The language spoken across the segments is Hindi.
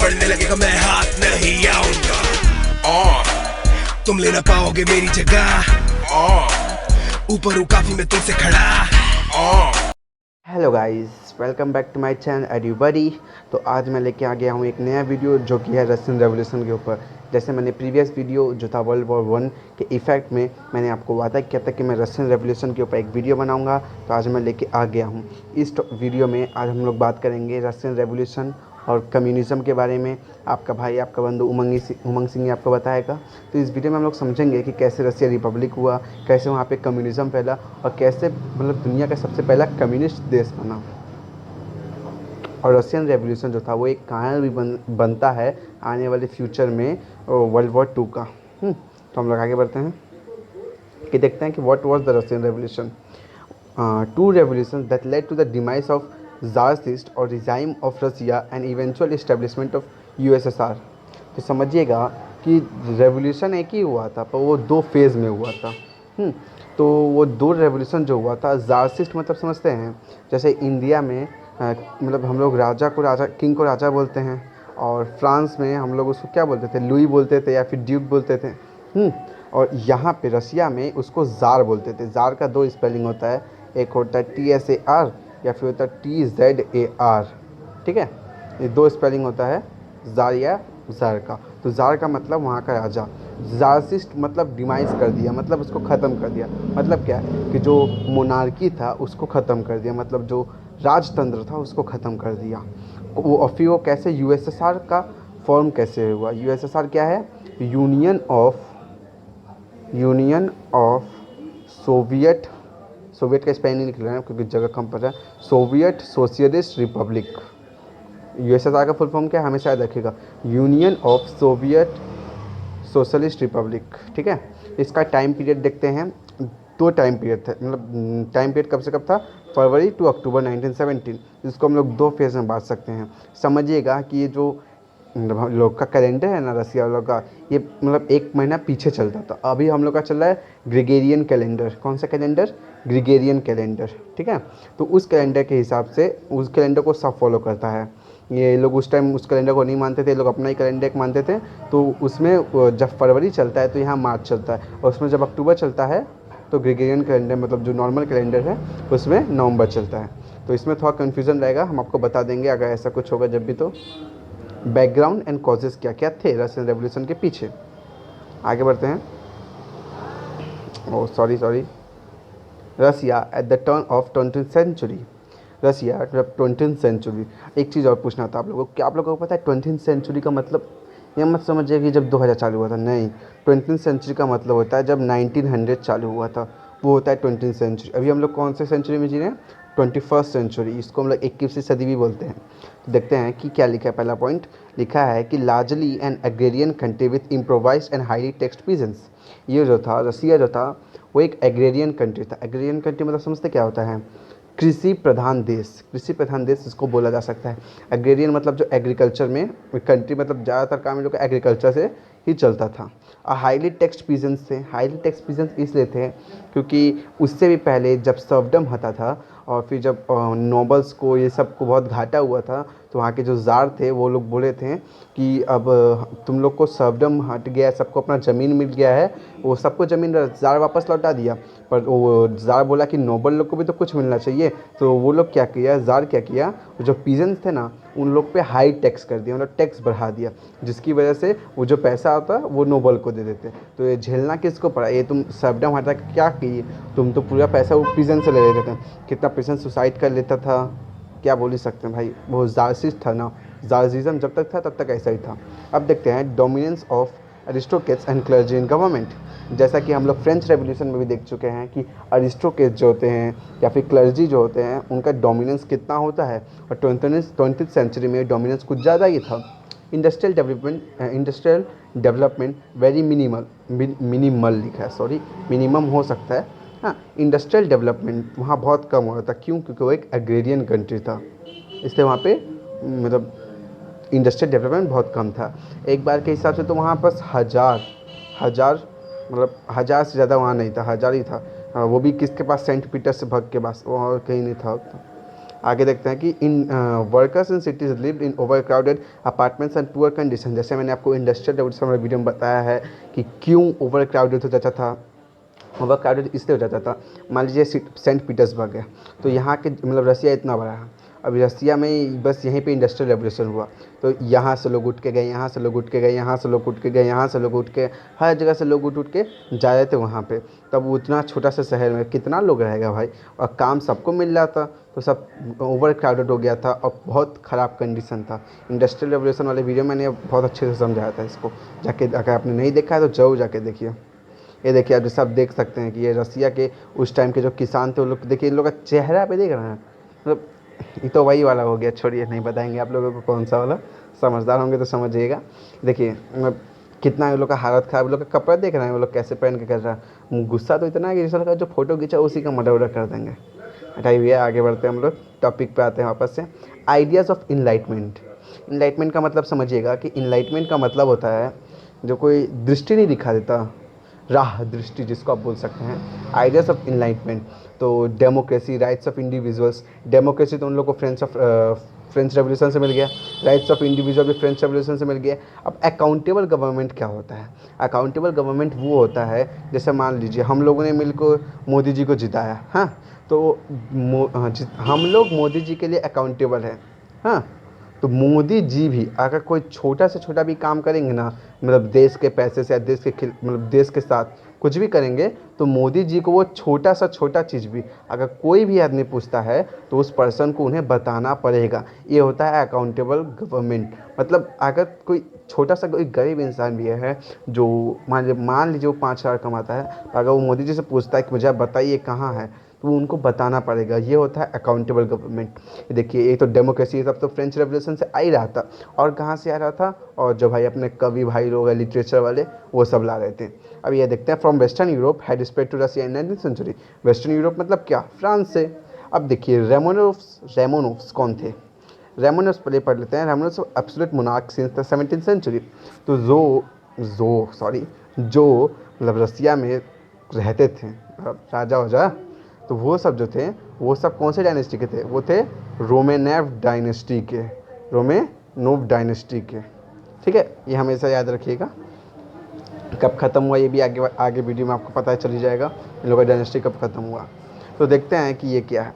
पड़ने लगेगा मैं हाथ नहीं आऊंगा। तुम ले ना पाओगे मेरी जगह। ऊपर हूँ काफी मैं तुमसे खड़ा। Hello guys, welcome back to my channel Edubuddy. तो आज मैं लेके आ गया हूँ एक नया वीडियो जो कि है रशियन रेवोल्यूशन के ऊपर। जैसे मैंने प्रीवियस वीडियो जो था वर्ल्ड वॉर 1 के इफ़ेक्ट में मैंने आपको वादा किया था कि मैं रशियन रेवोल्यूशन के ऊपर एक वीडियो बनाऊंगा, तो आज मैं लेके आ गया हूँ। इस वीडियो में आज हम लोग बात करेंगे रशियन रेवोल्यूशन और कम्युनिज़्म के बारे में। आपका भाई, आपका बंधु उमंग सिंह आपको बताएगा। तो इस वीडियो में हम लोग समझेंगे कि कैसे रशिया रिपब्लिक हुआ, कैसे वहाँ पे कम्युनिज़्म फैला और कैसे मतलब दुनिया का सबसे पहला कम्युनिस्ट देश बना। और रशियन रेवोल्यूशन जो था वो एक कारण भी बनता है आने वाले फ्यूचर में वर्ल्ड वॉर 2 का। तो हम लोग आगे बढ़ते हैं कि देखते हैं कि what was the Russian revolution. To revolution that led to the demise of tsarist और regime of Russia and eventual establishment of USSR. तो समझिएगा कि रेवोल्यूशन एक ही हुआ था पर वो 2 फेज़ में हुआ था। तो वो 2 रेवोल्यूशन जो हुआ था, ज़ारसिस्ट मतलब समझते हैं, जैसे इंडिया में मतलब हम लोग किंग को राजा बोलते हैं, और फ्रांस में हम लोग उसको क्या बोलते थे, लुई बोलते थे या फिर ड्यूक बोलते थे। और यहाँ पे रसिया में उसको ज़ार बोलते थे। ज़ार का 2 स्पेलिंग होता है, एक होता है TSAR या फिर होता है TZAR। ठीक है, ये 2 स्पेलिंग होता है ज़ार या ज़ार का। तो ज़ार का मतलब वहाँ का राजा, ज़ारसिस्ट मतलब डिमाइस कर दिया, मतलब उसको ख़त्म कर दिया। मतलब क्या है कि जो मोनार्की था उसको ख़त्म कर दिया, मतलब जो राजतंत्र था उसको ख़त्म कर दिया। वो और फिर वो कैसे यूएसएसआर का फॉर्म कैसे हुआ। यूएसएसआर क्या है? यूनियन ऑफ सोवियत का स्पेलिंग लिख लेना क्योंकि जगह कम पड़ रहा है। Soviet socialist Republic. यूएसएसआर का फुल फॉर्म क्या है हमेशा याद रखिएगा, union of Soviet socialist Republic. ठीक है, इसका टाइम पीरियड देखते हैं। 2 टाइम पीरियड थे, मतलब टाइम पीरियड कब से कब था, फरवरी टू अक्टूबर 1917। जिसको हम लोग 2 फेज़ में बांट सकते हैं। समझिएगा कि ये जो मतलब हम लोग का कैलेंडर है ना, रसिया वालों का, ये मतलब 1 महीना पीछे चलता था। अभी हम लोग का चल रहा है ग्रेगोरियन कैलेंडर। कौन सा कैलेंडर? Gregorian calendar. ठीक है, तो उस कैलेंडर के हिसाब से उस कैलेंडर को सब फॉलो करता है। ये लोग उस टाइम उस कैलेंडर को नहीं मानते थे, ये लोग अपना ही कैलेंडर मानते थे। तो उसमें जब फरवरी चलता है तो यहाँ मार्च चलता है, और उसमें जब अक्टूबर चलता है तो ग्रेगोरियन कैलेंडर मतलब जो नॉर्मल कैलेंडर है उसमें नवंबर चलता है। तो इसमें थोड़ा कन्फ्यूज़न रहेगा, हम आपको बता देंगे अगर ऐसा कुछ होगा जब भी। तो बैकग्राउंड एंड कॉजेज़ क्या क्या थे रशियन रेवोल्यूशन के पीछे, आगे बढ़ते हैं। Sorry Russia at the turn of 20th century. Russia मतलब 20th सेंचुरी। एक चीज़ और पूछना था आप लोगों को, क्या आप लोगों को पता है 20th सेंचुरी का मतलब? ये मत समझिए कि जब 2000 चालू हुआ था, नहीं। 20th सेंचुरी का मतलब होता है जब 1900 चालू हुआ था, वो होता है 20th सेंचुरी। अभी हम लोग कौन से सेंचुरी में जी रहे हैं? 21st century. इसको हम लोग 21वीं सदी भी बोलते हैं। तो देखते हैं कि क्या लिखा है। पहला पॉइंट लिखा है कि largely an agrarian country with improvised and highly text peasants. ये जो था रसिया जो था वो एक एग्रेरियन कंट्री था। एग्रेरियन कंट्री मतलब समझते क्या होता है? कृषि प्रधान देश। कृषि प्रधान देश इसको बोला जा सकता है। एग्रेरियन मतलब जो एग्रीकल्चर में कंट्री, मतलब ज़्यादातर काम इन लोग का एग्रीकल्चर से ही चलता था। और हाईली टैक्स्ड पीजेंट्स थे। हाईली टैक्स्ड पीजेंट्स इसलिए थे क्योंकि उससे भी पहले जब सर्वडम होता था और फिर जब नोबल्स को ये सब को बहुत घाटा हुआ था, तो वहाँ के जो ज़ार थे वो लोग बोले थे कि अब तुम लोग को सर्वडम हट गया है, सबको अपना ज़मीन मिल गया है। वो सबको ज़मीन ज़ार वापस लौटा दिया, पर वो ज़ार बोला कि नोबल लोग को भी तो कुछ मिलना चाहिए। तो वो लोग क्या किया, ज़ार क्या किया, जो पीजेंट्स थे ना उन लोग पे हाई टैक्स कर दिया, मतलब टैक्स बढ़ा दिया, जिसकी वजह से वो जो पैसा आता वो नोबल को दे देते। तो ये झेलना किसको पड़ा? ये तुम सर्वडम हटा के क्या किए, तुम तो पूरा पैसा वो पीजेंट से ले लेते थे। कितना पेशेंट सुसाइड कर लेता था, क्या बोल ही सकते हैं भाई। वो ज़ारसिस्ट था ना, ज़ारसिज्म जब तक था तब तक ऐसा ही था। अब देखते हैं dominance of aristocrats and clergy in government. जैसा कि हम लोग फ्रेंच रेवोल्यूशन में भी देख चुके हैं कि अरिस्टोक्रेट्स जो होते हैं या फिर क्लर्जी जो होते हैं उनका डोमिनेंस कितना होता है। और 20th सेंचुरी में डोमिनेंस कुछ ज़्यादा ही था। इंडस्ट्रियल डेवलपमेंट वेरी मिनिमल लिखा है, सॉरी मिनिमम हो सकता है। हाँ, इंडस्ट्रियल डेवलपमेंट वहाँ बहुत कम हो रहा था। क्यों? क्योंकि वो एक एग्रेरियन कंट्री था, इसलिए वहाँ पे मतलब इंडस्ट्रियल डेवलपमेंट बहुत कम था। एक बार के हिसाब से तो वहाँ बस हज़ार मतलब 1000 से ज़्यादा वहाँ नहीं था, 1000 ही था। वो भी किसके पास? सेंट पीटर्सबर्ग के पास, और कहीं नहीं था उतना। आगे देखते हैं कि इन workers in cities lived in over crowded apartments and poor condition. जैसे मैंने आपको इंडस्ट्रियल रेवोल्यूशन वाले वीडियो में बताया है कि क्यों ओवर क्राउडेड हो जाता था। ओवर क्राउडेड इसलिए हो जाता था, मान लीजिए सेंट पीटर्सबर्ग है, तो यहाँ के मतलब रसिया इतना बड़ा है, अब रसिया में बस यहीं पे इंडस्ट्रियल रेवोल्यूशन हुआ, तो यहाँ से लोग उठ के गए, यहाँ से लोग उठ के गए, यहाँ से लोग उठ के गए, यहाँ से लोग उठ के, हर जगह से लोग उठ के जा रहे थे वहाँ पे। तब उतना छोटा सा शहर में कितना लोग रहेगा भाई, और काम सबको मिल रहा था, तो सब ओवर क्राउडेड हो गया था और बहुत ख़राब कंडीशन था। इंडस्ट्रियल रेवोल्यूशन वाले वीडियो मैंने बहुत अच्छे से समझाया था इसको, जाके अगर आपने नहीं देखा है तो जरूर जाके देखिए। ये देखिए आप सब देख सकते हैं कि ये रसिया के उस टाइम के जो किसान थे वो लोग, देखिए इन लोग का चेहरा पे देख रहे हैं, मतलब ये तो वही वाला हो गया, छोड़िए नहीं बताएंगे आप लोगों को कौन सा वाला, समझदार होंगे तो समझिएगा। देखिए मतलब कितना इन लोग का हालत ख़राब, लोग का कपड़ा देख रहे हैं वो लोग कैसे पहन के कर रहा है। गुस्सा तो इतना है कि जिस का जो फोटो खींचा उसी का मर्डर वर्डर कर देंगे। हटाइए भैया, आगे बढ़ते हैं हम लोग, टॉपिक पे आते हैं वापस से। Ideas of enlightenment. इनलाइटमेंट का मतलब समझिएगा कि इनलाइटमेंट का मतलब होता है जो कोई दृष्टि नहीं दिखा देता, राह दृष्टि जिसको आप बोल सकते हैं, आइडियाज़ ऑफ इनलाइटमेंट। तो democracy, rights of individuals, democracy तो उन लोग को फ्रेंच रेवोल्यूशन से मिल गया, राइट्स ऑफ इंडिविजुअल भी फ्रेंच रेवोल्यूशन से मिल गया। अब अकाउंटेबल गवर्नमेंट क्या होता है? अकाउंटेबल गवर्नमेंट वो होता है जैसे मान लीजिए हम लोगों ने मिलकर मोदी जी को जिताया, हाँ, तो हम लोग मोदी जी के लिए अकाउंटेबल हैं, हाँ, तो मोदी जी भी अगर कोई छोटा से छोटा भी काम करेंगे ना, मतलब देश के पैसे से या देश के मतलब देश के साथ कुछ भी करेंगे, तो मोदी जी को वो छोटा सा छोटा चीज़ भी अगर कोई भी आदमी पूछता है तो उस पर्सन को उन्हें बताना पड़ेगा। ये होता है अकाउंटेबल गवर्नमेंट। मतलब अगर कोई छोटा सा कोई गरीब इंसान भी है जो मान लीजिए वो 5,000 कमाता है, तो अगर वो मोदी जी से पूछता है कि मुझे आप बताइए कहाँ है, तो वो उनको बताना पड़ेगा। ये होता है अकाउंटेबल गवर्नमेंट। देखिए ये तो डेमोक्रेसी, ये सब तो फ्रेंच रेवोल्यूशन से आ ही रहा था, और कहाँ से आ रहा था, और जो भाई अपने कवि भाई लोग हैं लिटरेचर वाले वो सब ला रहे थे। अब ये देखते हैं, from western Europe had spread to Russia in 19th century. Western Europe मतलब क्या? फ्रांस से। अब देखिए रेमोनोव्स कौन थे? रेमोनोव्स पहले पढ़ लेते हैं। Romanovs absolute monarch since the 17th century. तो जो मतलब रसिया में रहते थे, राजा वजा, तो वो सब जो थे वो सब कौन से डायनेस्टी के थे? वो थे रोमेनेव डायनेस्टी के, रोमेनोव डायनेस्टी के। ठीक है, ये हमेशा याद रखिएगा। कब ख़त्म हुआ ये भी आगे वीडियो में आपको पता चल जाएगा, इन लोगों का डायनेस्टी कब ख़त्म हुआ। तो देखते हैं कि ये क्या है।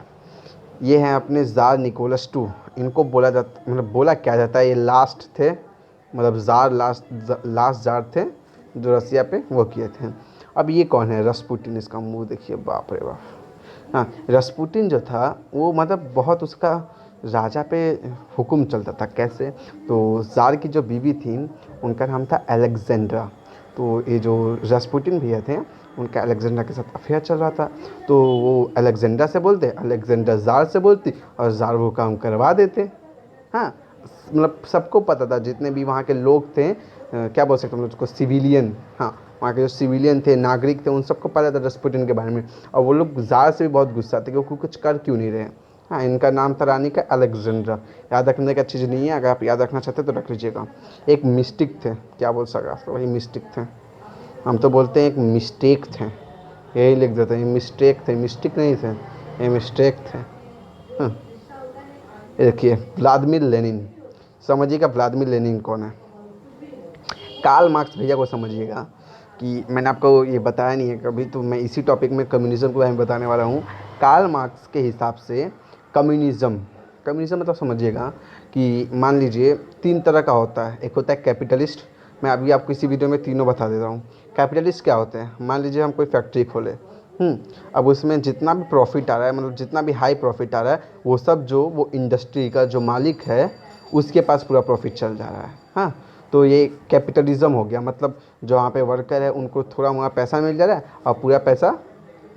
ये हैं अपने ज़ार निकोलस II। इनको बोला जाता, मतलब बोला क्या जाता है, ये लास्ट थे, मतलब ज़ार लास्ट ज़ार थे जो रसिया पे वो किए थे। अब ये कौन है? रस्पुटिन। इसका मुंह देखिए, बाप रे बाप। हाँ, रस्पुटिन जो था वो मतलब बहुत उसका राजा पे हुक्म चलता था। कैसे? तो ज़ार की जो बीवी थी उनका नाम था अलेक्जेंड्रा। तो ये जो रस्पुटिन भैया थे उनका अलेक्जेंड्रा के साथ अफेयर चल रहा था, तो वो अलेक्जेंड्रा से बोलते, अलेक्जेंड्रा ज़ार से बोलती, और ज़ार वो काम करवा देते। हाँ, मतलब सबको पता था, जितने भी वहाँ के लोग थे, क्या बोल सकते हैं हम लोग उसको, सिविलियन, हाँ, वहाँ के जो सिविलियन थे, नागरिक थे, उन सबको पता था रस्पुटिन के बारे में। और वो लोग ज़ार से भी बहुत गुस्सा थे क्योंकि कुछ कर क्यों नहीं रहे। हाँ, इनका नाम था रानी का अलेक्जेंड्रा। याद रखने का चीज़ नहीं है, अगर आप याद रखना चाहते तो रख लीजिएगा। एक मिस्टिक थे, क्या बोल सकते आप, वही मिस्टिक थे, हम तो बोलते हैं एक मिस्टेक थे, यही लिख देते हैं, मिस्टेक थे, मिस्टिक नहीं थे, ये मिस्टेक थे। हाँ, देखिए व्लादिमीर लेनिन। समझिएगा व्लादिमीर लेनिन कौन है? कार्ल मार्क्स भैया को समझिएगा, कि मैंने आपको ये बताया नहीं है कभी, तो मैं इसी टॉपिक में कम्युनिज़्म के बारे में बताने वाला हूँ। कार्ल मार्क्स के हिसाब से कम्युनिज़्म मतलब समझिएगा कि मान लीजिए 3 तरह का होता है। एक होता है कैपिटलिस्ट, मैं अभी आपको इसी वीडियो में तीनों बता देता हूँ। कैपिटलिस्ट क्या होते हैं? मान लीजिए हम कोई फैक्ट्री खोले, अब उसमें जितना भी प्रॉफिट आ रहा है, मतलब जितना भी हाई प्रॉफिट आ रहा है, वो सब जो वो इंडस्ट्री का जो मालिक है उसके पास पूरा प्रॉफिट चल जा रहा है। हाँ, तो ये कैपिटलिज्म हो गया। मतलब जो वहाँ पे वर्कर है उनको थोड़ा वहाँ पैसा मिल जा रहा है और पूरा पैसा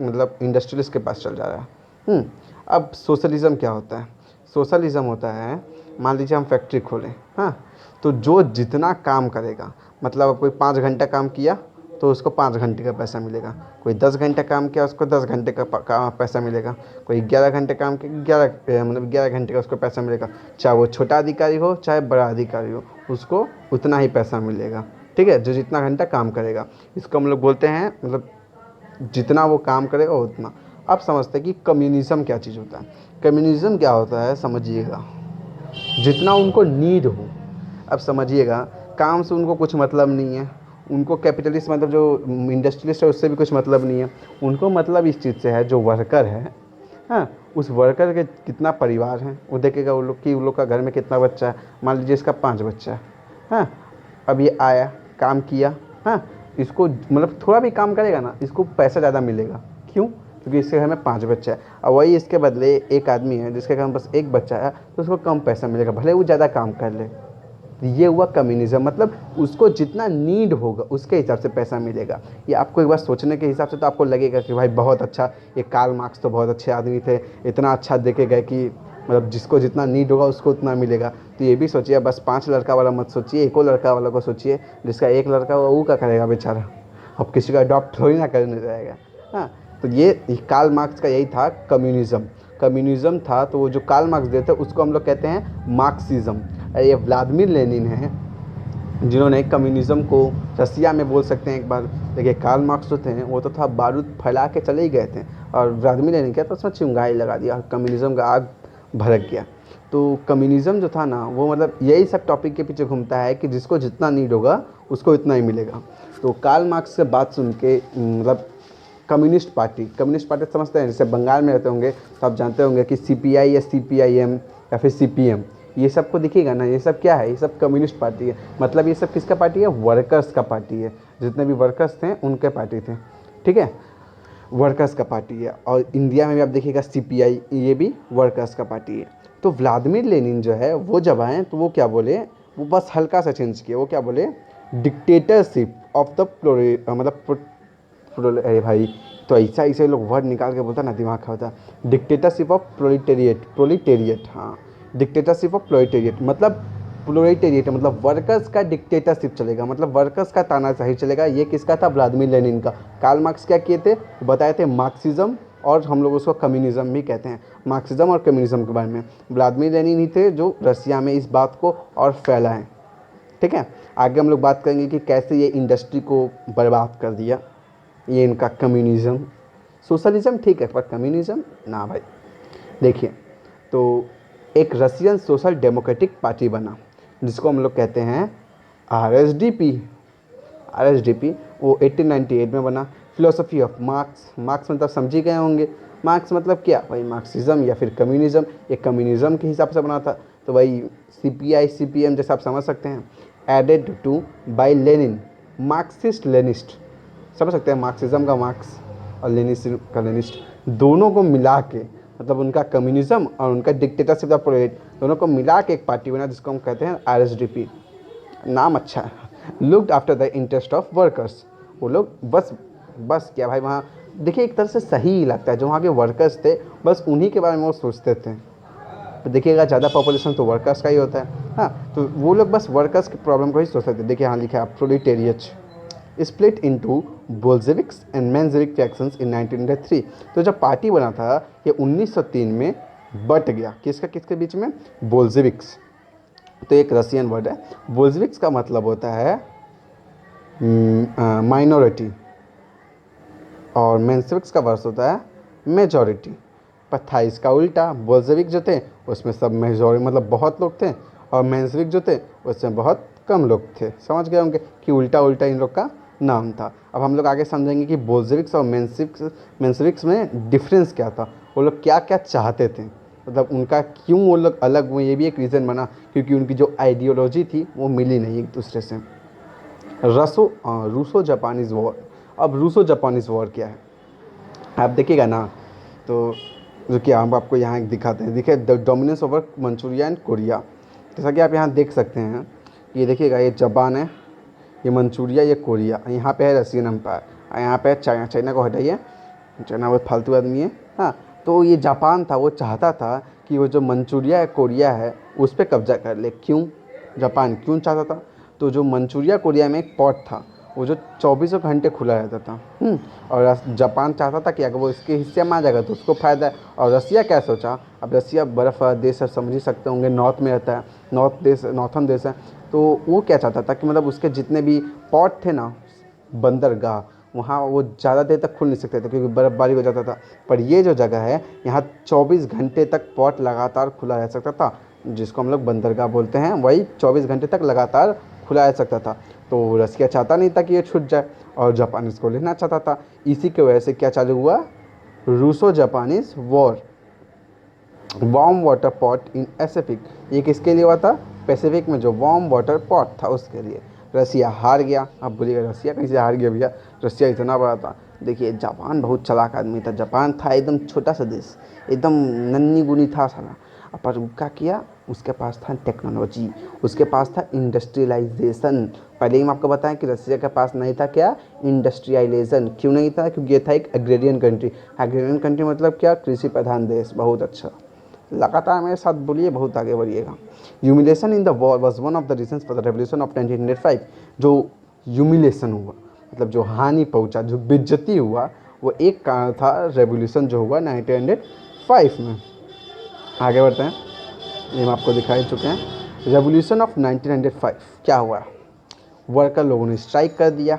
मतलब इंडस्ट्रियलिस्ट के पास चल जा रहा है। अब सोशलिज़म क्या होता है? सोशलिज़म होता है, मान लीजिए हम फैक्ट्री खोलें, हाँ, तो जो जितना काम करेगा, मतलब अब कोई 5 घंटा काम किया तो उसको 5 घंटे का पैसा मिलेगा, कोई 10 घंटे काम किया उसको 10 घंटे का पैसा मिलेगा, कोई 11 घंटे काम किया 11 घंटे का उसको पैसा मिलेगा। चाहे वो छोटा अधिकारी हो चाहे बड़ा अधिकारी हो, उसको उतना ही पैसा मिलेगा। ठीक है, जो जितना घंटा काम करेगा, इसको हम लोग बोलते हैं, मतलब जितना वो काम करेगा उतना। आप समझते हैं कि कम्युनिज़्म क्या चीज़ होता है। कम्युनिज़्म क्या होता है समझिएगा, जितना उनको नीड हो। अब समझिएगा, काम से उनको कुछ मतलब नहीं है, उनको कैपिटलिस्ट मतलब जो इंडस्ट्रियलिस्ट है उससे भी कुछ मतलब नहीं है। उनको मतलब इस चीज़ से है, जो वर्कर है, हाँ, उस वर्कर के कितना परिवार है वो देखेगा, वो लोग कि उन लोग का घर में कितना बच्चा है। मान लीजिए इसका 5 बच्चा है, हाँ, अब ये आया, काम किया, हाँ, इसको मतलब थोड़ा भी काम करेगा ना, इसको पैसा ज़्यादा मिलेगा। क्यों? क्योंकि इसके घर में 5 बच्चा है। और वही इसके बदले एक आदमी है जिसके घर में बस 1 बच्चा है, तो उसको कम पैसा मिलेगा, भले वो ज़्यादा काम कर ले। तो ये हुआ कम्युनिज़्म, मतलब उसको जितना नीड होगा उसके हिसाब से पैसा मिलेगा। ये आपको एक बार सोचने के हिसाब से तो आपको लगेगा कि भाई बहुत अच्छा, ये कार्ल मार्क्स तो बहुत अच्छे आदमी थे, इतना अच्छा देखे गए कि मतलब जिसको जितना नीड होगा उसको उतना मिलेगा। तो ये भी सोचिए, बस 5 लड़का वाला मत सोचिए, एको लड़का वाला को सोचिए। जिसका 1 लड़का हुआ वो क्या करेगा बेचारा, अब किसी का अडॉप्ट थोड़ी ना करने जाएगा। हाँ, तो ये कार्ल मार्क्स का यही था कम्युनिज़्म। कम्युनिज़्म था, तो वो जो कार्ल मार्क्स देते उसको हम लोग कहते हैं मार्क्सिज़्म। ये व्लादिमीर लेनिन हैं जिन्होंने कम्युनिज़्म को रसिया में बोल सकते हैं एक बार। देखिए कार्ल मार्क्स जो थे वो तो था बारूद फैला के चले ही गए थे, और व्लादिमीर लेनिन क्या था, उसमें चिंगारी लगा दिया और कम्युनिज़्म का आग भड़क गया। तो कम्युनिज़्म जो था ना, वो मतलब यही सब टॉपिक के पीछे घूमता है कि जिसको जितना नीड होगा उसको इतना ही मिलेगा। तो कार्ल मार्क्स से बात सुन के मतलब कम्युनिस्ट पार्टी समझते हैं, जैसे बंगाल में रहते होंगे तो आप जानते होंगे कि सीपीआई या सीपीआईएम या फिर सीपीएम, ये सब को दिखेगा ना, ये सब क्या है, ये सब कम्युनिस्ट पार्टी है। मतलब ये सब किसका पार्टी है, वर्कर्स का पार्टी है। जितने भी वर्कर्स थे उनके पार्टी थे, ठीक है, वर्कर्स का पार्टी है। और इंडिया में भी आप देखिएगा सीपीआई, ये भी वर्कर्स का पार्टी है। तो व्लादिमीर लेनिन जो है वो जब आए तो वो क्या बोले, वो बस हल्का सा चेंज किया, वो क्या बोले, डिक्टेटरशिप ऑफ द अरे भाई, तो ऐसा ऐसे लोग वर्ड निकाल के बोलता ना, दिमाग खा होता। डिक्टेटरशिप ऑफ प्रोलिटेरिएट, हाँ, डिक्टेटरशिप ऑफ प्रोलिटेरिएट मतलब प्रोलिटेरिएट मतलब वर्कर्स का डिक्टेटरशिप चलेगा, मतलब वर्कर्स का तानाशाही चलेगा। ये किसका था, व्लादिमीर लेनिन का। कार्ल मार्क्स क्या किए थे, बताए थे मार्क्सिज्म, और हम लोग उसको कम्युनिज्म भी कहते हैं। मार्क्सिज्म और कम्युनिज्म के बारे में व्लादिमीर लेनिन ही थे जो रसिया में इस बात को और फैलाएं, ठीक है। आगे हम लोग बात करेंगे कि कैसे ये इंडस्ट्री को बर्बाद कर दिया, ये इनका कम्युनिज़्म। सोशलिज़म ठीक है, पर कम्युनिज़्म ना भाई। देखिए, तो एक रसियन सोशल डेमोक्रेटिक पार्टी बना जिसको हम लोग कहते हैं आरएसडीपी। आरएसडीपी वो 1898 में बना। फिलोसफी ऑफ मार्क्स मतलब समझ ही गए होंगे, मार्क्स मतलब क्या भाई, मार्क्सिज्म या फिर कम्युनिज़्म। ये कम्युनिज़्म के हिसाब से बना था। तो भाई सीपीआई सीपीएम जैसा आप समझ सकते हैं, added to by Lenin, Marxist Leninist, समझ सकते हैं, मार्क्सिज्म का मार्क्स और लेनिज्म का लेनिस्ट, दोनों को मिला के मतलब उनका कम्युनिज्म और उनका डिक्टेटरशिप ऑफ प्रोलेट दोनों को मिला के एक पार्टी बना जिसको हम कहते हैं आरएसडीपी। नाम अच्छा है, looked after the interest of workers. वो लोग बस क्या भाई, वहाँ देखिए एक तरह से सही ही लगता है, जो वहाँ के वर्कर्स थे बस उन्हीं के बारे में वो सोचते थे। तो देखिएगा ज़्यादा पॉपुलेशन तो वर्कर्स का ही होता है, हाँ, तो वो लोग बस वर्कर्स की प्रॉब्लम को ही सोचते थे। देखिए यहाँ लिखा है proletariat split into Bolsheviks and Menshevik factions in 1903। तो जब पार्टी बना था ये 1903 में बट गया, किसके बीच में, बोल्शेविक्स। तो एक रशियन वर्ड है, बोल्शेविक्स का मतलब होता है माइनॉरिटी, और मेंशेविक्स का वर्ड होता है मेजॉरिटी। पर था इसका उल्टा, बोल्शेविक जो थे उसमें सब मेजॉरिटी मतलब बहुत लोग थे, और मेंशेविक जो थे उसमें बहुत कम लोग थे। समझ गए होंगे कि उल्टा उल्टा इन लोग का नाम था। अब हम लोग आगे समझेंगे कि बोल्शेविक्स और मेंशेविक्स में डिफरेंस क्या था, वो लोग क्या क्या चाहते थे, मतलब उनका क्यों वो लोग अलग हुए। ये भी एक रीज़न बना, क्योंकि उनकी जो आइडियोलॉजी थी वो मिली नहीं एक दूसरे से। Russo Japanese war. अब रूसो जापानीज़ वॉर क्या है आप देखिएगा ना, तो जो कि हम आपको यहाँ एक दिखाते हैं, देखिए the dominance over Manchuria and Korea. जैसा कि आप यहाँ देख सकते हैं, ये देखिएगा, ये जापान है, ये मंचूरिया, ये कोरिया, यहाँ पे है रशियन एम्पायर, यहाँ पे है चाइना। चाइना को हटाइए, चाइना वो फालतू आदमी है, हाँ। तो ये जापान था, वो चाहता था कि वो जो मंचूरिया है कोरिया है उस पर कब्जा कर ले। क्यों जापान क्यों चाहता था, तो जो मंचूरिया कोरिया में एक पोर्ट था वो जो 24 घंटे खुला रहता था, और जापान चाहता था कि अगर वो इसके हिस्से में आ जाएगा तो उसको फ़ायदा है। और रसिया क्या सोचा, अब रसिया बर्फ़ वाला देश है, समझ ही सकते होंगे, नॉर्थ में रहता है, नॉर्थन देश है। तो वो क्या चाहता था कि मतलब उसके जितने भी पोर्ट थे ना, बंदरगाह, वहाँ वो ज़्यादा देर तक खुल नहीं सकते थे क्योंकि बर्फ़बारी हो जाता था। पर ये जो जगह है यहाँ 24 घंटे तक पोर्ट लगातार खुला रह सकता था, जिसको हम लोग बंदरगाह बोलते हैं। वही 24 घंटे तक लगातार खुला रह सकता था। तो रसिया चाहता नहीं था कि ये छूट जाए और जापान इसको लेना चाहता था। इसी की वजह से क्या चालू हुआ, Russo Japanese war, warm water pot in Pacific. ये किसके लिए हुआ था, पैसिफिक में जो वार्म वाटर पॉट था उसके लिए। रसिया हार गया। अब बोलिएगा रसिया कैसे हार गया भैया, रसिया इतना बड़ा था। देखिए जापान बहुत चालाक आदमी था। जापान था एकदम छोटा सा देश, एकदम नन्ही गुनी था साला। पर वो क्या किया, उसके पास था टेक्नोलॉजी, उसके पास था इंडस्ट्रियलाइजेशन। पहले ही हम आपको बताएं कि रसिया के पास नहीं था क्या, इंडस्ट्रियलाइजेशन। क्यों नहीं था, क्योंकि ये था एक एग्रेरियन कंट्री। एग्रेरियन कंट्री मतलब क्या, कृषि प्रधान देश। बहुत अच्छा, लगातार मेरे साथ बोलिए, बहुत आगे बढ़िएगा। Humiliation in the war was one of the reasons for the revolution of 1905। जो ह्यूमिलेशन हुआ मतलब जो हानि पहुंचा, जो बेइज्जती हुआ, वो एक कारण था रेवोल्यूशन जो हुआ 1905 में। आगे बढ़ते हैं, ये हम आपको दिखा ही चुके हैं। रेवोल्यूशन ऑफ 1905 क्या हुआ, वर्कर लोगों ने स्ट्राइक कर दिया।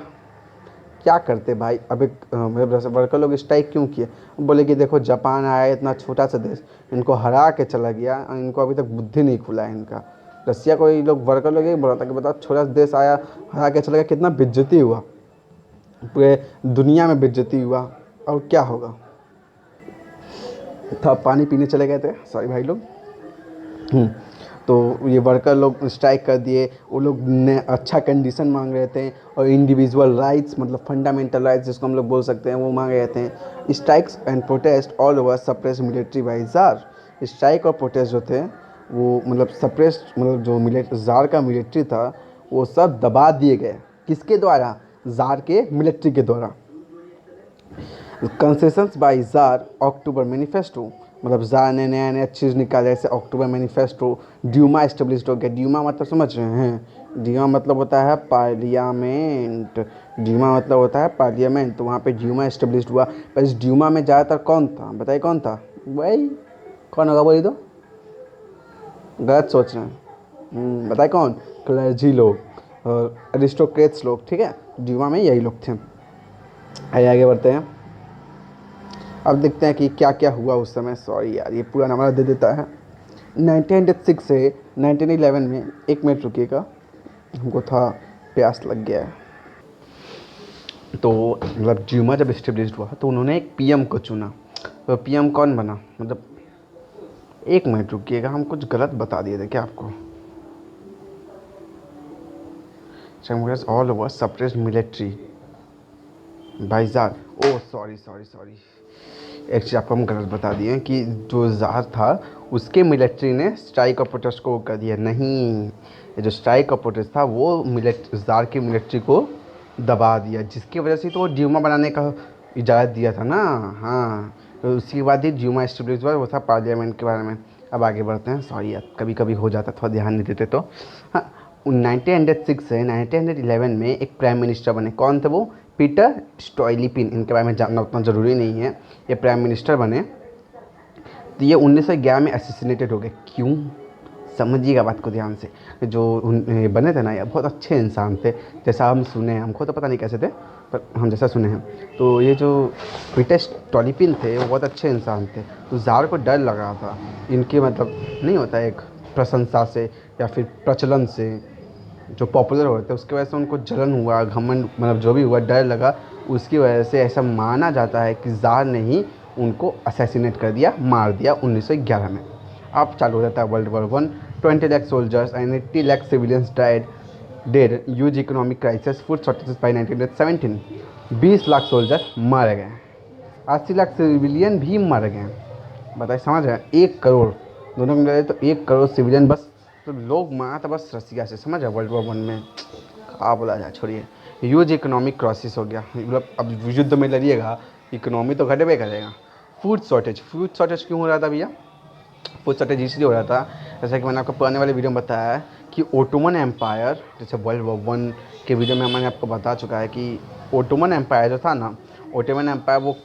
क्या करते भाई, अब एक वर्कर लोग स्ट्राइक क्यों किए, बोले कि देखो जापान आया इतना छोटा सा देश, इनको हरा के चला गया, इनको अभी तक बुद्धि नहीं खुला है इनका। रसिया को ये लोग वर्कर लोग यही बोला था कि बताओ छोटा सा देश आया, हरा के चला गया, कितना बेइज्जती हुआ, पूरे दुनिया में बेइज्जती हुआ, और क्या होगा। था पानी पीने चले गए थे सॉरी भाई लोग। तो ये वर्कर लोग स्ट्राइक कर दिए। वो लोग ने अच्छा कंडीशन मांग रहे थे और इंडिविजुअल राइट्स मतलब फंडामेंटल राइट्स जिसको हम लोग बोल सकते हैं वो मांग रहे थे। Strikes and protest all over suppress military by jar. Strike और प्रोटेस्ट जो थे वो मतलब सप्रेस मतलब जो जार का मिलिट्री था वो सब दबा दिए गए। किसके द्वारा, जार के मिलिट्री के द्वारा। Concessions by jar October manifesto, मतलब जार ने नया नया चीज़ निकाला, जैसे अक्टूबर मैनिफेस्टो। ड्यूमा एस्टेब्लिश हो गया। ड्यूमा मतलब समझ रहे हैं, ड्यूमा मतलब होता है पार्लियामेंट। ड्यूमा मतलब होता है पार्लियामेंट, तो वहाँ पे ड्यूमा एस्टेब्लिश हुआ। पर इस ड्यूमा में ज़्यादातर कौन था, बताइए कौन था, वही कौन होगा बोलिए तो, गलत सोच रहे हैं, बताइए कौन, क्लर्जी लोग और एरिस्टोक्रेट्स लोग, ठीक है। ड्यूमा में यही लोग थे। आगे बढ़ते हैं, अब देखते हैं कि क्या क्या हुआ उस समय। सॉरी यार ये पूरा नंबर दे देता है। 1906 से 1911 में, एक मिनट रुकिएगा, हमको था प्यास लग गया है। तो मतलब ड्यूमा जब इस्टेब्लिश हुआ तो उन्होंने एक पीएम को चुना। तो पीएम कौन बना, मतलब एक मिनट रुकिएगा, हम कुछ गलत बता दिए थे क्या आपको। All over suppressed military by tsar. Oh sorry sorry sorry, एक चीज़ आपको हम गलत बता दिए कि जो ज़ार था उसके मिलिट्री ने स्ट्राइक और प्रोटेस्ट को कर दिया। नहीं, ये जो स्ट्राइक और प्रोटेस्ट था वो ज़ार की मिलिट्री को दबा दिया, जिसकी वजह से तो वो ड्यूमा बनाने का इजाज़त दिया था ना। हाँ, तो उसके बाद ही ड्यूमा एस्टेब्लिश हुआ, वो था पार्लियामेंट के बारे में। अब आगे बढ़ते हैं, सॉरी यार कभी कभी हो जाता, थोड़ा ध्यान नहीं देते। तो हाँ, 1906 से 1911 में एक प्राइम मिनिस्टर बने। कौन थे वो, पीटर स्टॉयलिपिन। इनके बारे में जानना उतना ज़रूरी नहीं है। ये प्राइम मिनिस्टर बने तो ये 1911 में असैसिनेटेड हो गए। क्यों, समझिएगा बात को ध्यान से। जो बने थे ना ये बहुत अच्छे इंसान थे, जैसा हम सुने हैं, हमको तो पता नहीं कैसे थे पर हम जैसा सुने हैं। तो ये जो पीटर स्टॉयलिपिन थे वो बहुत अच्छे इंसान थे। तो ज़ार को डर लगा था इनके, मतलब नहीं होता एक प्रशंसा से या फिर प्रचलन से, जो पॉपुलर होते हैं उसकी वजह से उनको जलन हुआ, घमंड, मतलब जो भी हुआ, डर लगा। उसकी वजह से ऐसा माना जाता है कि ज़ार ने ही उनको असैसिनेट कर दिया, मार दिया 1911 में। अब चालू हो जाता है world war 1। 20 lakh soldiers and 80 lakh civilians died dead, huge economic crisis, food shortages by 1917। 20 lakh soldier मर गए, 80 लाख सिविलियन भी मर गए। बताइए, समझ रहे हैं, 1 करोड़ दोनों को मिलाए तो 1 करोड़ सिविलियन बस। तो लोग मारा था बस रसिया से, समझ रहे वर्ल्ड वॉर 1 में। क्या बोला जाए, छोड़िए। ह्यूज इकोनॉमिक क्राइसिस हो गया, मतलब अब युद्ध में लड़िएगा इकोनॉमी तो घटबे करेगा। फूड शॉर्टेज क्यों हो रहा था भैया, फूड शॉर्टेज इसलिए हो रहा था, जैसा कि मैंने आपको पुराने वाले वीडियो में बताया है कि ओटोमन एम्पायर, जैसे वर्ल्ड वॉर 1 के वीडियो में मैंने आपको बता चुका है कि ओटोमन एम्पायर जो था ना, ओटोमन एम्पायर वो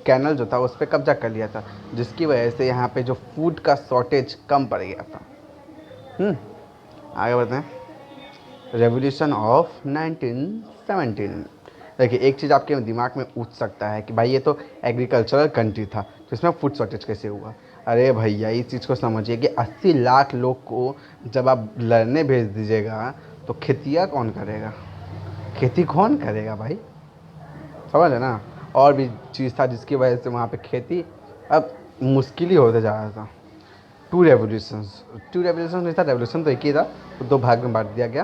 कैनल जो था उस पर कब्जा कर लिया था, जिसकी वजह से यहाँ पे जो फूड का शॉर्टेज कम पड़ गया था। आगे बढ़ते हैं। Revolution of 1917। देखिए एक चीज़ आपके दिमाग में उठ सकता है कि भाई ये तो एग्रीकल्चरल कंट्री था तो इसमें फूड शॉर्टेज कैसे हुआ। अरे भैया इस चीज़ को समझिए कि 80 लाख लोग को जब आप लड़ने भेज दीजिएगा तो खेतिया कौन करेगा, खेती कौन करेगा भाई, समझ है ना। और भी चीज़ था जिसकी वजह से वहाँ पे खेती अब मुश्किल ही होते जा रहा था। टू रेवोल्यूशन नहीं था, रेवोल्यूशन तो एक ही था, वो दो भाग में बांट दिया गया,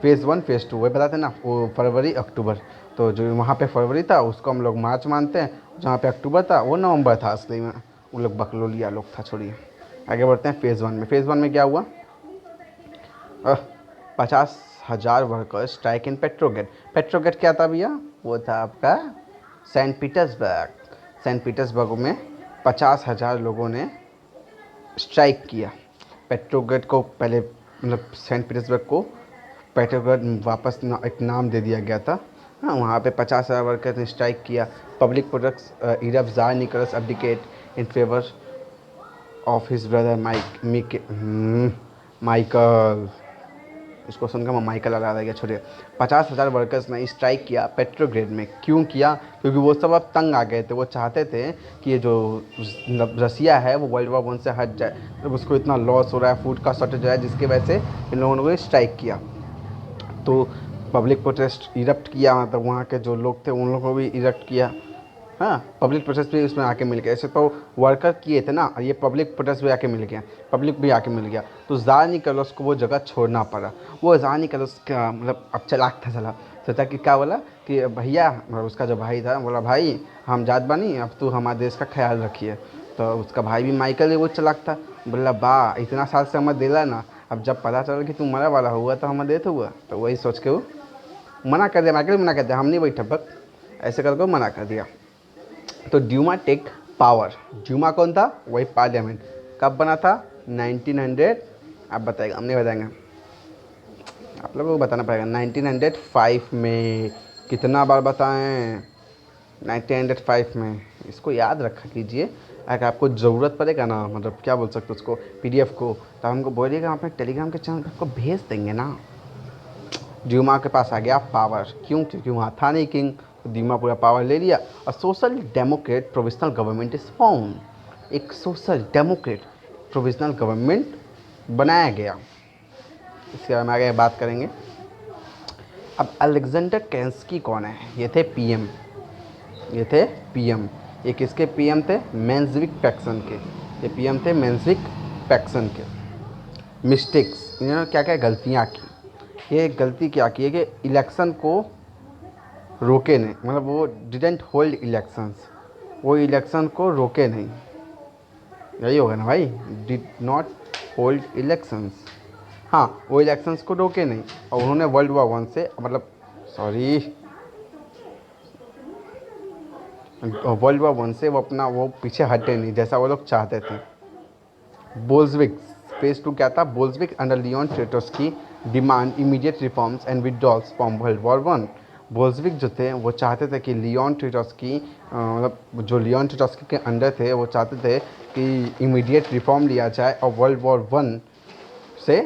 फेज़ 1 फेज़ 2 वही बताते ना, वो फरवरी अक्टूबर। तो जो वहाँ पे फरवरी था उसको हम लोग मार्च मानते हैं, जहाँ पे अक्टूबर था वो नवंबर था असली में, वो लोग बकलोलिया लोग था। छोड़िए आगे बढ़ते हैं फेज़ 1 में। फेज़ 1 में क्या हुआ, 50,000 वर्कर स्ट्राइक इन पेट्रोगेट। पेट्रोगेट क्या था भैया, वो था आपका सेंट पीटर्सबर्ग। सेंट पीटर्सबर्ग में 50,000 लोगों ने स्ट्राइक किया। पेट्रोगेट को पहले मतलब सेंट पीटर्सबर्ग को पेट्रोगेट वापस एक नाम दे दिया गया था। हाँ वहाँ पे 50,000 वर्कर ने स्ट्राइक किया। Public protests erupt tsar Nicholas abdicate in favour of his brother Michael. इसको सुनकर मैं माइकल लगा रहा गया। छोड़िए 50,000 वर्कर्स ने स्ट्राइक किया पेट्रोग्रेड में। क्यों किया, क्योंकि वो सब अब तंग आ गए थे। वो चाहते थे कि ये जो रसिया है वो वर्ल्ड वॉर 1 से हट जाए, जब उसको इतना लॉस हो रहा है, फूड का शॉर्टेज है, जिसकी वजह से इन लोगों ने स्ट्राइक किया। तो पब्लिक प्रोटेस्ट इरप्ट किया, मतलब वहाँ के जो लोग थे उन लोगों को भी इरप्ट किया। हाँ पब्लिक प्रोटेस्ट भी उसमें आके मिल गया। ऐसे तो वर्कर किए थे ना, और ये पब्लिक प्रोटेस्ट भी आके मिल गया, पब्लिक भी आके मिल गया। तो ज़ार निकोलस को वो जगह छोड़ना पड़ा। वो ज़ार निकोलस का मतलब अब चलाक था चला, सोचा कि क्या बोला कि भैया, उसका जो भाई था बोला भाई हम जात बानी, अब तू हमारे देश का ख्याल रखिए। तो उसका भाई भी माइकल ही वो चलाक था, बोला बा इतना साल से हमें दिला ना, अब जब पता चला कि तू मरा वाला हुआ तो हमें देते हुआ, तो वही सोच के वो मना कर दिया। माइकल मना कर दिया, हम नहीं बैठे बक, ऐसे करके मना कर दिया। तो ड्यूमा टेक पावर। ड्यूमा कौन था, वही पार्लियामेंट। कब बना था, 1900, आप बताएगा हम नहीं बताएंगे, आप लोगों को बताना पड़ेगा। 1905 में। कितना बार बताएं, 1905 में। इसको याद रखा कीजिए, अगर आपको ज़रूरत पड़ेगा ना, मतलब क्या बोल सकते उसको, PDF को, तो हमको बोलिएगा, हम अपने टेलीग्राम के चैनल पर आपको भेज देंगे ना। ड्यूमा के पास आ गया पावर, क्यों, क्योंकि वहाँ था नहीं किंग, तो ड्यूमा पूरा पावर ले लिया। और social Democrat provisional government is form. एक सोशल डेमोक्रेट प्रोविजनल गवर्नमेंट बनाया गया। इसके बारे में आगे बात करेंगे। अब अलेक्जेंडर केंस्की कौन है, ये थे PM, ये थे PM। ये किसके PM थे, मेंशविक पैक्सन के। ये PM थे मेंशविक पैक्सन के। मिस्टेक्स, इन्होंने क्या क्या गलतियाँ की। ये गलती क्या की है कि इलेक्शन को रोके नहीं, मतलब वो डिडेंट होल्ड इलेक्शंस, वो इलेक्शन को रोके नहीं, यही होगा ना भाई, डिड नॉट होल्ड इलेक्शंस। हाँ वो इलेक्शंस को रोके नहीं, और उन्होंने वर्ल्ड वॉर 1 से मतलब वर्ल्ड वॉर 1 से वो अपना वो पीछे हटे नहीं, जैसा वो लोग चाहते थे। बोल्शेविक्स फेज 2 क्या था, Bolshevik under Leon Trotsky demand immediate reforms and withdrawals from world war 1। Bolshevik जो थे वो चाहते थे कि लियोन ट्रोट्स्की, मतलब जो लियोन ट्रोट्स्की के अंडर थे, वो चाहते थे कि इमीडिएट रिफॉर्म लिया जाए और वर्ल्ड वॉर 1 से,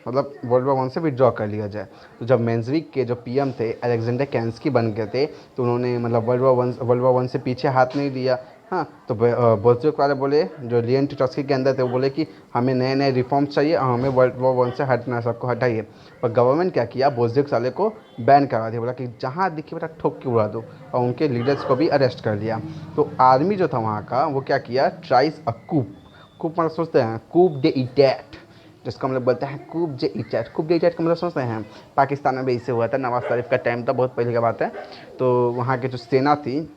मतलब वर्ल्ड वॉर 1 से विड्रॉ कर लिया जाए। तो जब मेंशविक के जो PM थे अलेक्जेंडर केंस्की बन गए थे, तो उन्होंने मतलब वर्ल्ड वॉर 1 से पीछे हाथ नहीं दिया। हाँ तो बोल्शेविक वाले बोले, जो लियोन ट्रोट्स्की के अंदर थे, वो बोले कि हमें नए नए रिफॉर्म्स चाहिए और हमें वर्ल्ड वॉर 1 से हटना, सबको हटाइए। पर गवर्नमेंट क्या किया, बोल्शेविक वाले को बैन करा दिया, बोला कि जहाँ दिखे बेटा ठोक के उड़ा दो, और उनके लीडर्स को भी अरेस्ट कर लिया। तो आर्मी जो था वहाँ का, वो क्या किया, ट्राइस अ कूप। कूप मतलब सोचते हैं कूप डे इटैट, जिसको हम लोग बोलते हैं कूप जे इटैट। कूप जे इटैट का मतलब समझते हैं, पाकिस्तान में भी इससे हुआ था, नवाज शरीफ का टाइम था, बहुत पहले की बात है। तो वहाँ के जो सेना थी,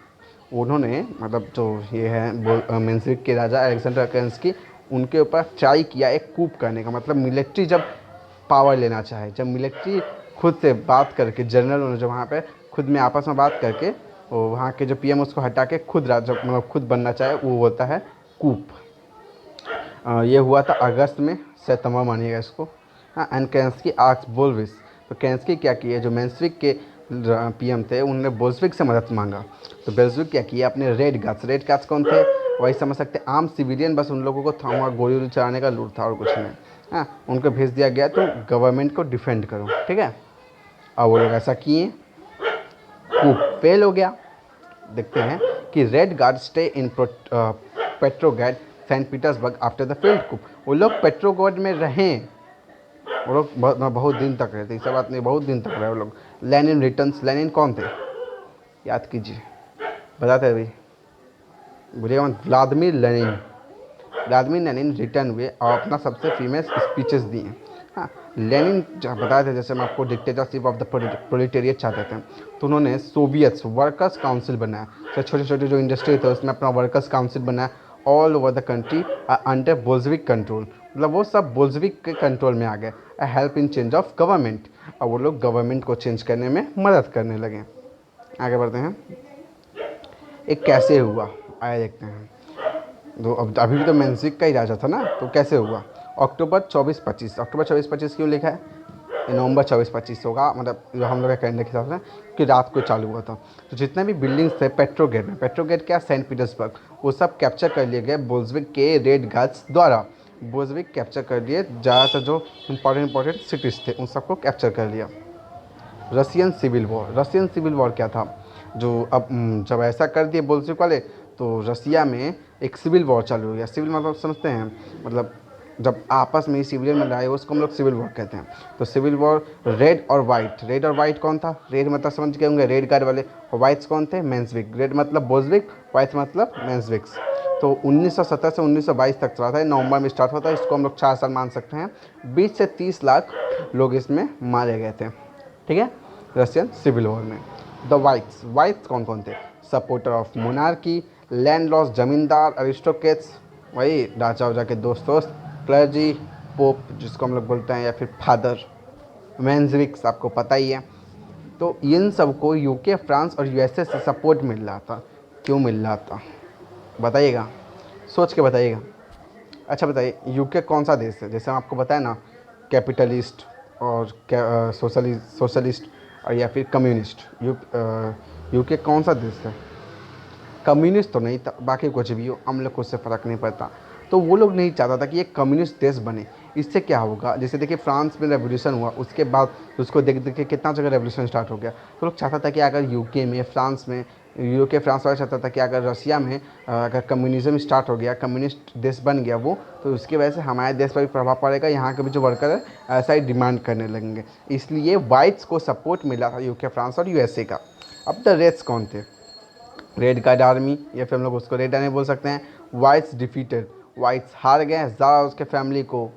उन्होंने मतलब जो ये है मेंशविक के राजा अलेक्जेंडर केंस्की, उनके ऊपर ट्राई किया एक कूप करने का। मतलब मिलिट्री जब पावर लेना चाहे, जब मिलिट्री खुद से बात करके, जनरल जो वहाँ पे खुद में आपस में बात करके, वो वहाँ के जो PM उसको हटा के खुद राजा मतलब खुद बनना चाहे, वो होता है कूप। ये हुआ था अगस्त में, सितंबर मानिएगा इसको। हाँ एंड केंस्की आस्क्ड बोल्शेविक, तो केंस्की क्या किया, जो मेंशविक के PM थे, उन्होंने बोल्शेविक से मदद मांगा। तो बोल्शेविक क्या किया, अपने रेड गार्ड्स कौन थे, वही समझ सकते, आम सिविलियन, बस उन लोगों को था वहाँ गोली वोली चलाने का लूट था और कुछ नहीं। हाँ उनको भेज दिया गया तो गवर्नमेंट को डिफेंड करो, ठीक है। और वो लोग ऐसा किए। coup फेल हो गया। देखते हैं कि red guard stay in Petrograd Saint Petersburg after the failed coup। वो लोग पेट्रोग्राड में रहें, वो लोग बहुत दिन तक रहे थे, ऐसा बात नहीं, बहुत दिन तक रहे वो लोग। लेनिन रिटर्न्स, लेनिन कौन थे याद कीजिए, बताते अभी बोलिएगा मत। Vladimir Lenin, Vladimir Lenin return हुए और अपना सबसे फेमस स्पीचेस दिए। हाँ, लेनिन बताए थे जैसे मैं आपको डिक्टेटरशिप ऑफ द प्रोलेटेरिएट चाहते थे, तो उन्होंने सोवियट्स वर्कर्स काउंसिल बनाया। तो छोटे छोटे जो इंडस्ट्री थे उसमें अपना वर्कर्स काउंसिल बनाया। All over the country under Bolshevik control, मतलब वो सब बोल्शेविक के कंट्रोल में आ गए। Help in change of government, और वो लोग गवर्नमेंट को चेंज करने में मदद करने लगे। आगे बढ़ते हैं, एक कैसे हुआ आया देखते हैं। तो अब अभी भी तो मेंसिक का ही राजा था ना, तो कैसे हुआ। अक्टूबर 24-25, अक्टूबर 24-25 क्यों लिखा है, नवंबर 24-25 होगा, मतलब हम लोग का कैलेंडर के हिसाब से कि रात को चालू हुआ था। तो जितने भी बिल्डिंग्स थे पेट्रोग्रेड में, पेट्रोग्रेड क्या सेंट पीटर्सबर्ग, वो सब कैप्चर कर लिए गए बोल्शेविक के रेड गार्ड्स द्वारा। बोल्शेविक कैप्चर कर लिए ज़्यादातर जो इंपॉर्टेंट सिटीज़ थे उन सबको कैप्चर कर लिया। Russian civil war, Russian civil war क्या था, जो अब जब ऐसा कर दिए बोल्शेविक वाले तो रसिया में एक सिविल वॉर चालू हो गया। सिविल मतलब समझते हैं, मतलब जब आपस में ही सिविलियन में लड़ाई हो उसको हम लोग सिविल वॉर कहते हैं। तो सिविल वॉर रेड और वाइट, रेड और वाइट कौन था, रेड मतलब समझ गए होंगे रेड गार्ड वाले, और वाइट्स कौन थे मेंसविक। रेड मतलब बोल्शेविक, वाइट्स मतलब मेंसविक्स। तो 1917 से 1922 तक चला था, नवंबर में स्टार्ट होता है, इसको हम लोग 4 साल मान सकते हैं। 20 से 30 लाख लोग इसमें मारे गए थे, ठीक है, रशियन सिविल वॉर में। द वाइट्स, वाइट्स कौन कौन थे, supporter of monarchy, land loss, जमींदार, अरिस्टोक्रेट्स, वही राजा वाजा के दोस्त, क्लर्जी, पोप जिसको हम लोग बोलते हैं, या फिर फादर, मेंसविक्स आपको पता ही है। तो इन सबको यूके, फ्रांस और यूएसए से सपोर्ट मिल रहा था। क्यों मिल रहा था बताइएगा, सोच के बताइएगा। अच्छा बताइए, यूके कौन सा देश है, जैसे हम आपको बताया ना, कैपिटलिस्ट और सोशलिस्ट और या फिर कम्युनिस्ट। यूके कौन सा देश है, कम्युनिस्ट तो नहीं था, बाकी कुछ भी हो हम लोग को उससे फ़र्क नहीं पड़ता। तो वो लोग नहीं चाहता था कि एक कम्युनिस्ट देश बने। इससे क्या होगा, जैसे देखिए फ्रांस में रेवोल्यूशन हुआ, उसके बाद उसको देख देख के कितना जगह रेवोल्यूशन स्टार्ट हो गया। तो लोग चाहता था कि अगर यूके में, फ्रांस में, यूके फ्रांस वाला चाहता था कि अगर रसिया में अगर कम्युनिज़्म स्टार्ट हो गया, कम्युनिस्ट देश बन गया वो, तो उसकी वजह से हमारे देश पर भी प्रभाव पड़ेगा, यहाँ के भी जो वर्कर है ऐसा ही डिमांड करने लगेंगे। इसलिए वाइट्स को सपोर्ट मिला था यूके, फ्रांस और यूएसए का। अब द रेड्स कौन थे, रेड गार्ड आर्मी, या फिर हम लोग उसको रेड आर्मी बोल सकते हैं। वाइट्स डिफीटेड, वाइट्स हार गए, ज़्यादा उसके फैमिली को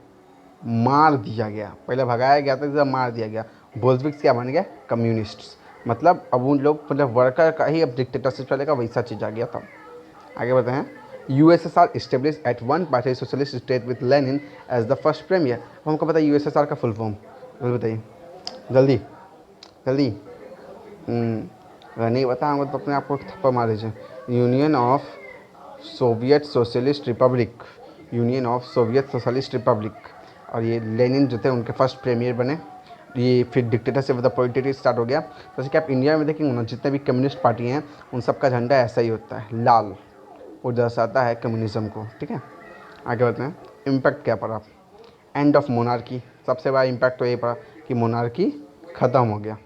मार दिया गया, पहले भगाया गया था, जब मार दिया गया। बोल्शेविक्स क्या बन गया, कम्युनिस्ट्स, मतलब अब उन लोग मतलब वर्कर का ही अब डिक्टेटरशिप चलेगा, वैसा चीज़ आ गया था। आगे बढ़ते हैं, USSR establish at one party socialist state with Lenin as the first premier. हमको पता है यूएसएसआर का फुल फॉर्म, बताइए जल्दी जल्दी। अगर नहीं बताऊँगा तो अपने आप को थप्पड़ मार दीजिए। Union of Soviet socialist Republic, union of Soviet socialist Republic. और ये लेनिन जो थे उनके फर्स्ट प्रीमियर बने। ये फिर dictatorship of the proletariat start हो गया। जैसे कि आप इंडिया में देखेंगे ना, जितने भी कम्युनिस्ट पार्टी हैं उन सबका झंडा ऐसा ही होता है, लाल, वो दर्शाता है कम्युनिज्म को, ठीक है। आगे बढ़ते हैं, इम्पैक्ट क्या पड़ा, एंड ऑफ मोनार्की। सबसे बड़ा इम्पैक्ट तो ये पड़ा कि मोनार्की ख़त्म हो गया।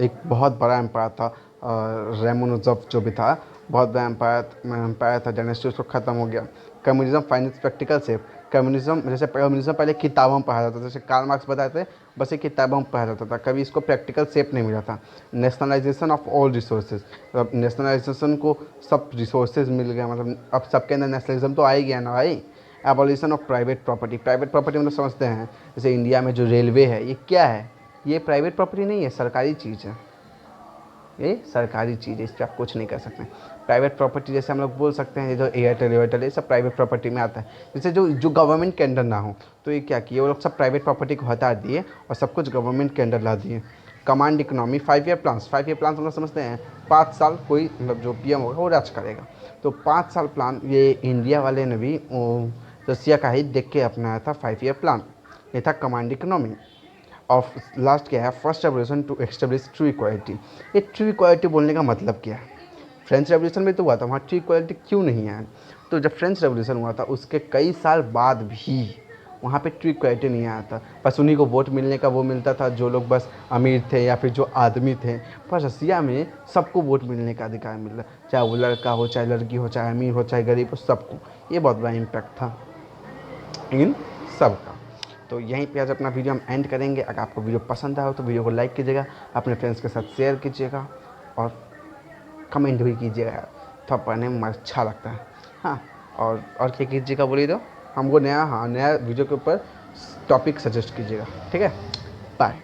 एक बहुत बड़ा एम्पायर था रोमानोव जो भी था, बहुत बड़ा एम्पायर था, डायनेस्टी, उसको ख़त्म हो गया। Communism finance practical safe, communism जैसे कम्युनिज्म पहले किताबों में पढ़ा जाता था, जैसे कार्ल मार्क्स बताए थे, बस ये किताबों में पढ़ा जाता था, कभी इसको प्रैक्टिकल सेफ नहीं मिला था। नेशनलाइजेशन ऑफ ऑल रिसोर्सेज, अब नेशनलाइजेशन को सब रिसोर्सेज मिल गया, मतलब अब सबके अंदर नेशनलिज्म तो आ ही गया ना भाई। Abolition of private property, private property मतलब समझते हैं, जैसे इंडिया में जो रेलवे है ये क्या है, ये प्राइवेट प्रॉपर्टी नहीं है, सरकारी चीज़ है, ये सरकारी चीज़ है, इस पर आप कुछ नहीं कर सकते। प्राइवेट प्रॉपर्टी जैसे हम लोग बोल सकते हैं, ये जो एयरटेल ये सब प्राइवेट प्रॉपर्टी में आता है। जैसे जो गवर्नमेंट के अंडर ना हो, तो ये क्या किए वो लोग, सब प्राइवेट प्रॉपर्टी को हटा दिए और सब कुछ गवर्नमेंट के अंडर ला दिए। Command economy, 5 year plans, 5 year plans हम लोग समझते हैं 5 साल कोई मतलब जो पीएम होगा वो राज करेगा। तो 5 साल प्लान ये इंडिया वाले ने भी रसिया का ही देख के अपनाया था 5 ईयर प्लान, ये था कमांड इकोनॉमी। ऑफ लास्ट क्या है, first revolution to establish true equality. ये ट्रू इक्वालिटी बोलने का मतलब क्या है, फ्रेंच रेवोल्यूशन में तो हुआ था, वहाँ ट्रू इक्वालिटी क्यों नहीं है। तो जब फ्रेंच रेवोल्यूशन हुआ था उसके कई साल बाद भी वहाँ पे ट्रू इक्वालिटी नहीं आया था, बस उन्हीं को वोट मिलने का वो मिलता था जो लोग बस अमीर थे या फिर जो आदमी थे। पर रसिया में सबको वोट मिलने का अधिकार मिल रहा, चाहे वो लड़का हो, चाहे लड़की हो, चाहे अमीर हो, चाहे गरीब हो, सबको। ये बहुत बड़ा इम्पैक्ट था इन सब का। तो यहीं पे आज अपना वीडियो हम एंड करेंगे। अगर आपको वीडियो पसंद आया हो तो वीडियो को लाइक कीजिएगा, अपने फ्रेंड्स के साथ शेयर कीजिएगा और कमेंट भी कीजिएगा, थोड़ा पढ़ने में अच्छा लगता है। हाँ, और क्या कीजिएगा बोलिए तो हमको नया वीडियो के ऊपर टॉपिक सजेस्ट कीजिएगा। ठीक है, बाय।